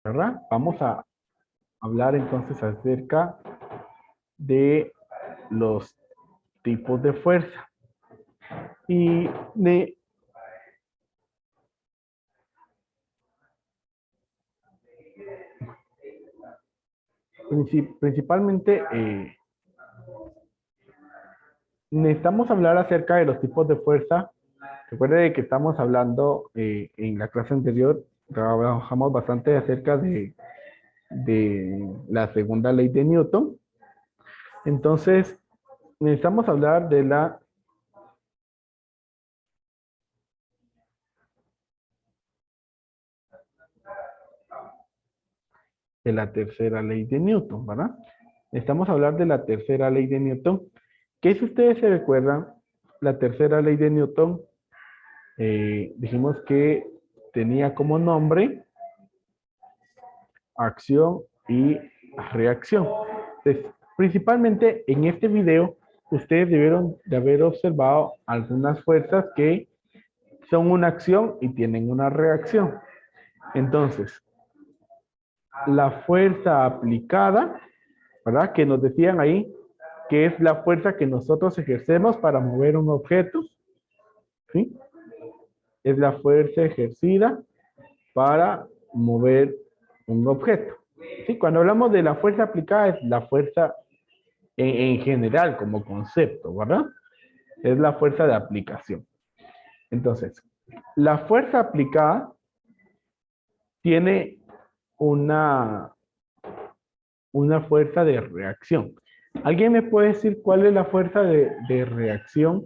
¿verdad? Vamos a hablar entonces acerca de los tipos de fuerza. Y principalmente necesitamos hablar acerca de los tipos de fuerza. Recuerde que estamos hablando en la clase anterior, trabajamos bastante acerca de la segunda ley de Newton. Entonces, necesitamos hablar de la tercera ley de Newton, ¿verdad? Necesitamos hablar de la tercera ley de Newton, que si ustedes se recuerdan, la tercera ley de Newton, dijimos que tenía como nombre acción y reacción. Entonces, principalmente en este video, ustedes debieron de haber observado algunas fuerzas que son una acción y tienen una reacción. Entonces, la fuerza aplicada, ¿verdad? Que nos decían ahí, que es la fuerza que nosotros ejercemos para mover un objeto, ¿sí? Es la fuerza ejercida para mover un objeto. ¿Sí? Cuando hablamos de la fuerza aplicada, es la fuerza en general como concepto, ¿verdad? Es la fuerza de aplicación. Entonces, la fuerza aplicada tiene una fuerza de reacción. ¿Alguien me puede decir cuál es la fuerza de reacción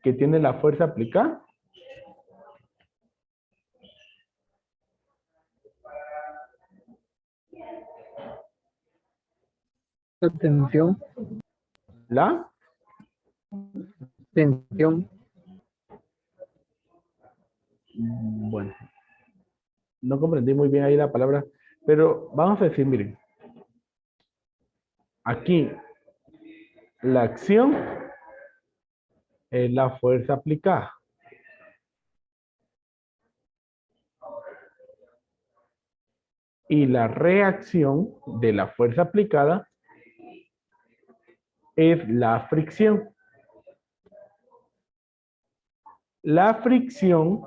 que tiene la fuerza aplicada? Tensión, La, tensión, bueno, no comprendí muy bien ahí la palabra, pero vamos a decir, miren, aquí la acción es la fuerza aplicada. Y la reacción de la fuerza aplicada es la fricción. La fricción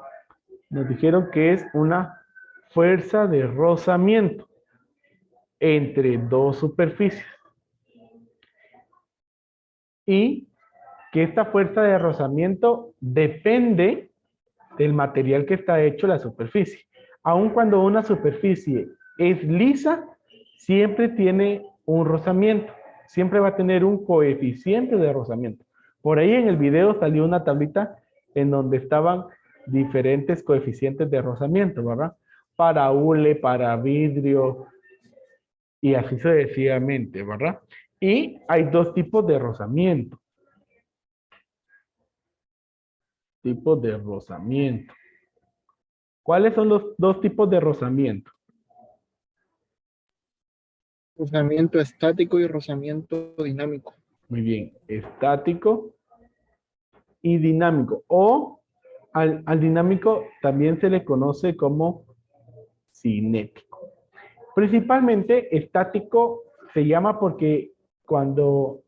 nos dijeron que es una fuerza de rozamiento entre dos superficies. Y que esta fuerza de rozamiento depende del material que está hecho la superficie. Aun cuando una superficie es lisa, siempre tiene un rozamiento. Siempre va a tener un coeficiente de rozamiento. Por ahí en el video salió una tablita en donde estaban diferentes coeficientes de rozamiento, ¿verdad? Para hule, para vidrio y así sucesivamente, ¿verdad? Y hay dos tipos de rozamiento. Tipos de rozamiento. ¿Cuáles son los dos tipos de rozamiento? rozamiento estático y rozamiento dinámico. Muy bien, estático y dinámico. O al dinámico también se le conoce como cinético. Principalmente estático se llama porque cuando,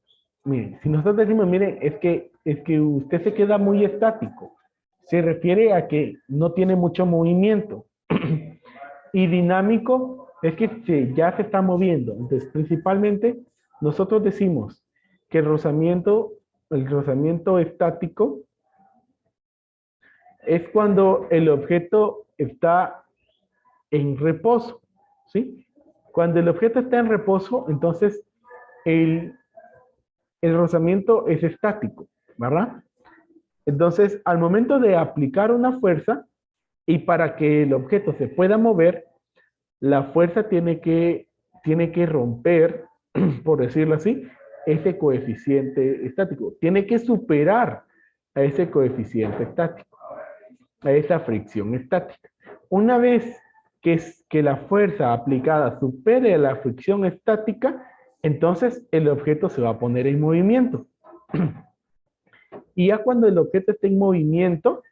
miren, si nosotros decimos, miren, es que usted se queda muy estático, se refiere a que no tiene mucho movimiento. Y dinámico es que ya se está moviendo. Entonces, principalmente, nosotros decimos que el rozamiento estático es cuando el objeto está en reposo, ¿sí? Cuando el objeto está en reposo, entonces el, el rozamiento es estático, ¿verdad? Entonces, al momento de aplicar una fuerza y para que el objeto se pueda mover, la fuerza tiene que romper, por decirlo así, ese coeficiente estático. Tiene que superar a ese coeficiente estático, a esa fricción estática. Una vez que la fuerza aplicada supere la fricción estática, entonces el objeto se va a poner en movimiento. Y ya cuando el objeto esté en movimiento,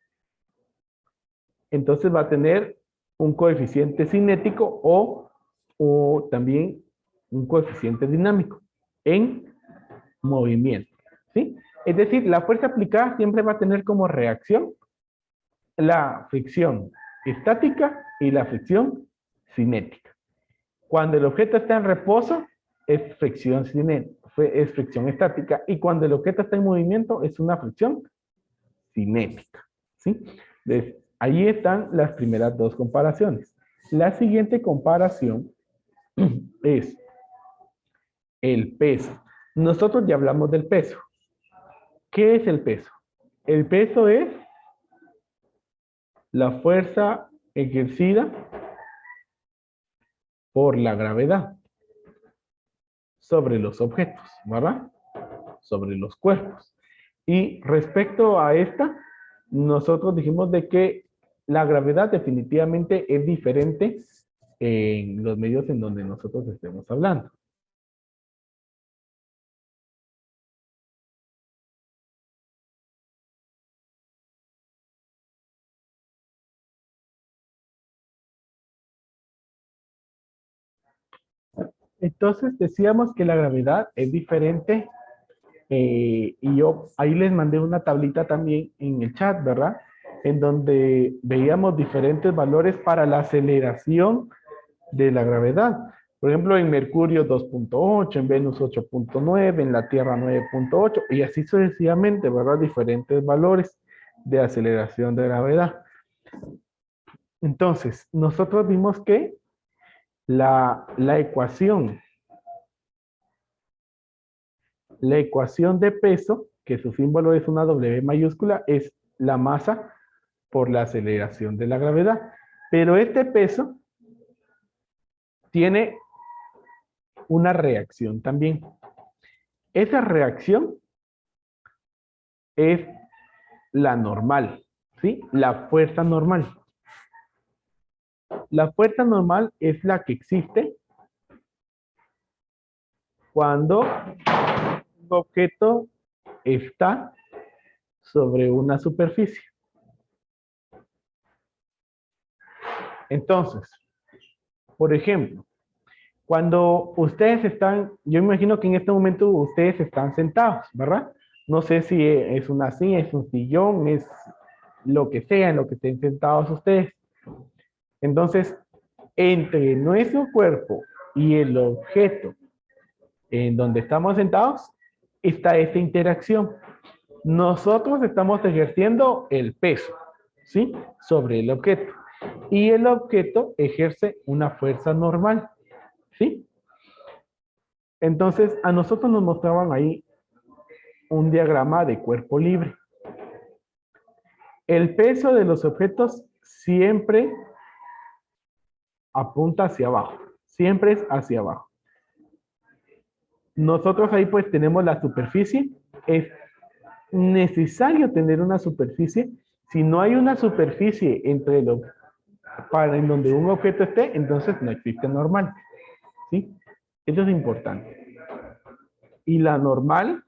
entonces va a tener un coeficiente cinético o o también un coeficiente dinámico en movimiento, ¿sí? Es decir, la fuerza aplicada siempre va a tener como reacción la fricción estática y la fricción cinética. Cuando el objeto está en reposo, es fricción es fricción estática, y cuando el objeto está en movimiento, es una fricción cinética, ¿sí? Entonces, ahí están las primeras dos comparaciones. La siguiente comparación es el peso. Nosotros ya hablamos del peso. ¿Qué es el peso? El peso es la fuerza ejercida por la gravedad sobre los objetos, ¿verdad? Sobre los cuerpos. Y respecto a esta, nosotros dijimos de que la gravedad definitivamente es diferente en los medios en donde nosotros estemos hablando. Entonces decíamos que la gravedad es diferente, y yo ahí les mandé una tablita también en el chat, ¿verdad? En donde veíamos diferentes valores para la aceleración de la gravedad. Por ejemplo, en Mercurio 2.8, en Venus 8.9, en la Tierra 9.8, y así sucesivamente, ¿verdad? Diferentes valores de aceleración de gravedad. Entonces, nosotros vimos que la ecuación de peso, que su símbolo es una W mayúscula, es la masa por la aceleración de la gravedad. Pero este peso tiene una reacción también. Esa reacción es la normal, ¿sí? La fuerza normal. La fuerza normal es la que existe cuando un objeto está sobre una superficie. Entonces, por ejemplo, cuando ustedes están, yo imagino que en este momento ustedes están sentados, ¿verdad? No sé si es una silla, es un sillón, es lo que sea en lo que estén sentados ustedes. Entonces, entre nuestro cuerpo y el objeto en donde estamos sentados, está esta interacción. Nosotros estamos ejerciendo el peso, ¿sí? Sobre el objeto. Y el objeto ejerce una fuerza normal, ¿sí? Entonces, a nosotros nos mostraban ahí un diagrama de cuerpo libre. El peso de los objetos siempre apunta hacia abajo, siempre es hacia abajo. Nosotros ahí pues tenemos la superficie. Es necesario tener una superficie. Si no hay una superficie entre en donde un objeto esté, entonces no existe normal, ¿sí? Eso es importante. Y la normal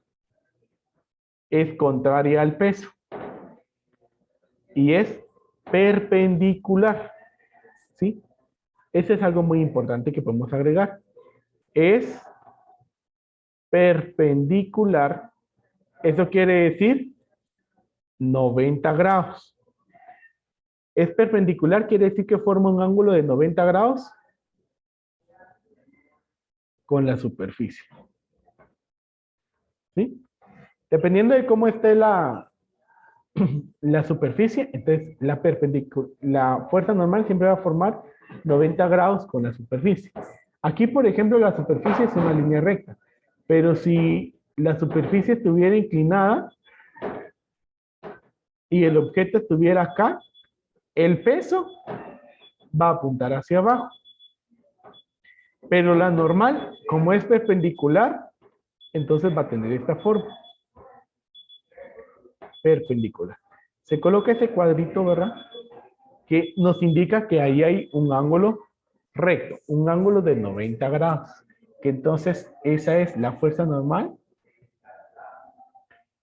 es contraria al peso y es perpendicular, ¿sí? Ese es algo muy importante que podemos agregar. Es perpendicular. Eso quiere decir 90 grados. Es perpendicular, quiere decir que forma un ángulo de 90 grados con la superficie, ¿sí? Dependiendo de cómo esté la superficie, entonces la fuerza normal siempre va a formar 90 grados con la superficie. Aquí, por ejemplo, la superficie es una línea recta, pero si la superficie estuviera inclinada y el objeto estuviera acá, el peso va a apuntar hacia abajo. Pero la normal, como es perpendicular, entonces va a tener esta forma. Perpendicular. Se coloca ese cuadrito, ¿verdad? Que nos indica que ahí hay un ángulo recto, un ángulo de 90 grados. Que entonces esa es la fuerza normal.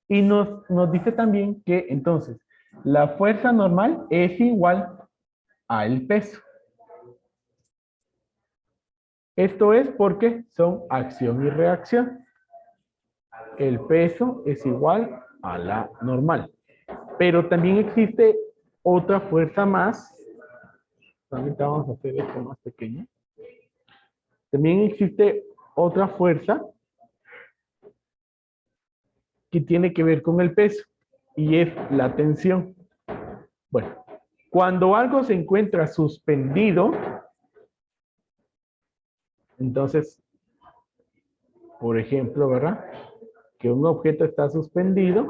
Y nos dice también que entonces la fuerza normal es igual al peso. Esto es porque son acción y reacción. El peso es igual a la normal. Pero también existe otra fuerza más. Ahorita vamos a hacer esto más pequeño. También existe otra fuerza que tiene que ver con el peso y es la tensión. Bueno, cuando algo se encuentra suspendido, entonces, por ejemplo, ¿verdad? Que un objeto está suspendido.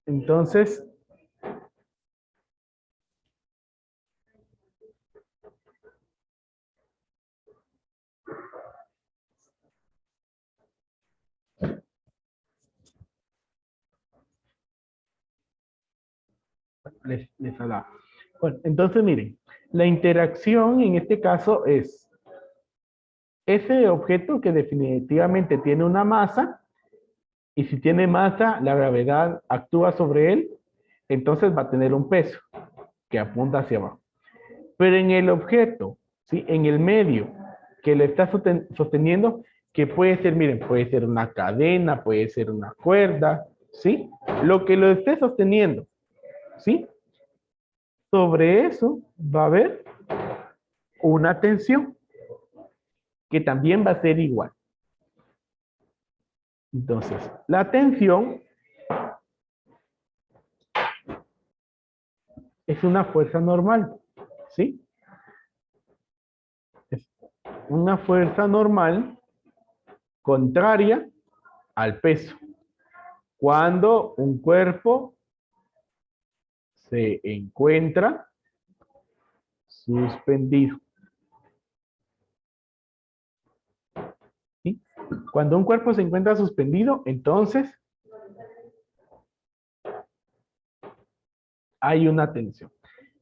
Entonces, les hablaba. Bueno, entonces miren, la interacción en este caso es ese objeto que definitivamente tiene una masa, y si tiene masa, la gravedad actúa sobre él, entonces va a tener un peso que apunta hacia abajo. Pero en el objeto, ¿sí? En el medio que le está sosteniendo, que puede ser, miren, puede ser una cadena, puede ser una cuerda, ¿sí? Lo que lo esté sosteniendo, ¿sí? Sobre eso va a haber una tensión que también va a ser igual. Entonces, la tensión es una fuerza normal, ¿sí? Es una fuerza normal contraria al peso. Cuando un cuerpo se encuentra suspendido. ¿Sí? Cuando un cuerpo se encuentra suspendido, entonces hay una tensión.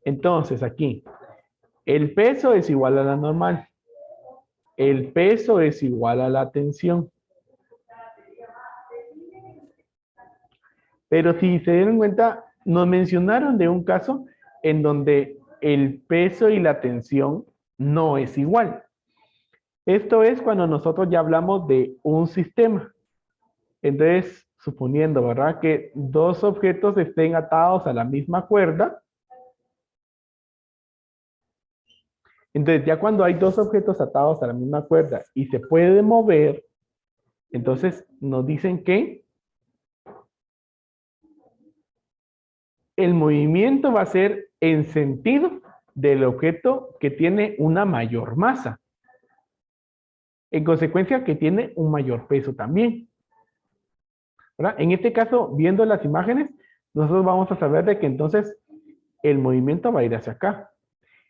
Entonces aquí, el peso es igual a la normal. El peso es igual a la tensión. Pero si se dieron cuenta, nos mencionaron de un caso en donde el peso y la tensión no es igual. Esto es cuando nosotros ya hablamos de un sistema. Entonces, suponiendo, ¿verdad? Que dos objetos estén atados a la misma cuerda. Entonces, ya cuando hay dos objetos atados a la misma cuerda y se puede mover, entonces nos dicen que el movimiento va a ser en sentido del objeto que tiene una mayor masa. En consecuencia, que tiene un mayor peso también. ¿Verdad? En este caso, viendo las imágenes, nosotros vamos a saber de que entonces el movimiento va a ir hacia acá.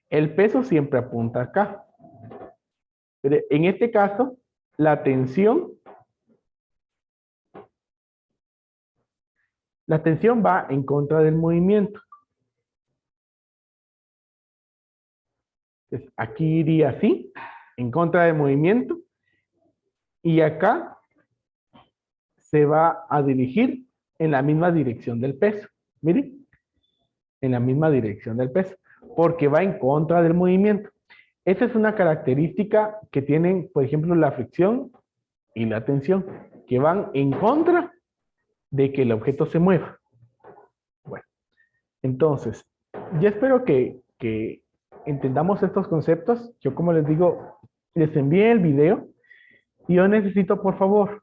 El peso siempre apunta acá. Pero en este caso, la tensión va en contra del movimiento. Entonces, aquí iría así, en contra del movimiento. Y acá se va a dirigir en la misma dirección del peso. Miren, en la misma dirección del peso, porque va en contra del movimiento. Esta es una característica que tienen, por ejemplo, la fricción y la tensión, que van en contra de que el objeto se mueva. Bueno, entonces, ya espero que entendamos estos conceptos. Yo, como les digo, les envié el video y yo necesito, por favor,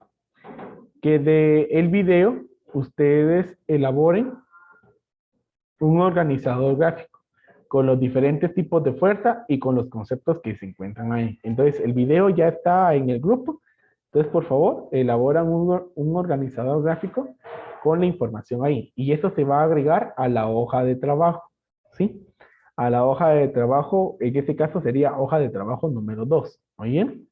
que de el video ustedes elaboren un organizador gráfico con los diferentes tipos de fuerza y con los conceptos que se encuentran ahí. Entonces, el video ya está en el grupo. Entonces, por favor, elaboran un organizador gráfico con la información ahí. Y eso se va a agregar a la hoja de trabajo, ¿sí? A la hoja de trabajo, en este caso sería hoja de trabajo número 2. ¿Muy bien?